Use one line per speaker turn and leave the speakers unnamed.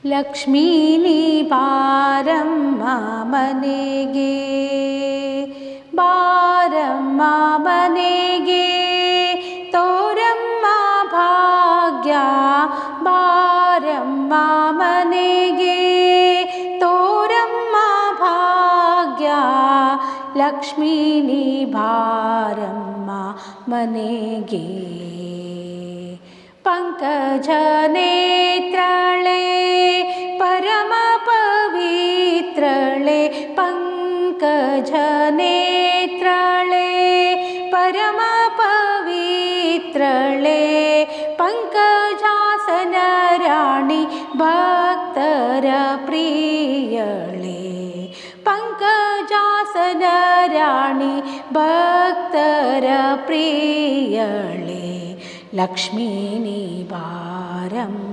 ಲಕ್ಷ್ಮೀ ನೀ ಬಾರಮ್ಮ ಮನೆಗೆ, ಬಾರಮ್ಮ ಮನೆಗೆ, ತೋರಮ್ಮ ಭಾಗ್ಯ ಬಾರಮ್ಮ ಮನೆಗೆ, ತೋರಮ್ಮ ಭಾಗ್ಯ. ಲಕ್ಷ್ಮೀ ನೀ ಬಾರಮ್ಮ ಮನೆಗೆ. ಪಂಕಜ ನೇತ್ರಳೆ ಪರಮ ಪವಿತ್ರಳೆ, ಪಂಕಜ ನೇತ್ರಳೆ ಪರಮ ಪವಿತ್ರಳೆ, ಪಂಕಜಾಸನ ರಾಣಿ ಭಕ್ತರ ಪ್ರಿಯಳೆ, ಪಂಕಜಾಸನ ರಾಣಿ ಭಕ್ತರ ಪ್ರಿಯಳೆ. ಲಕ್ಷ್ಮೀ ನೀ ಬಾರಮ್ಮ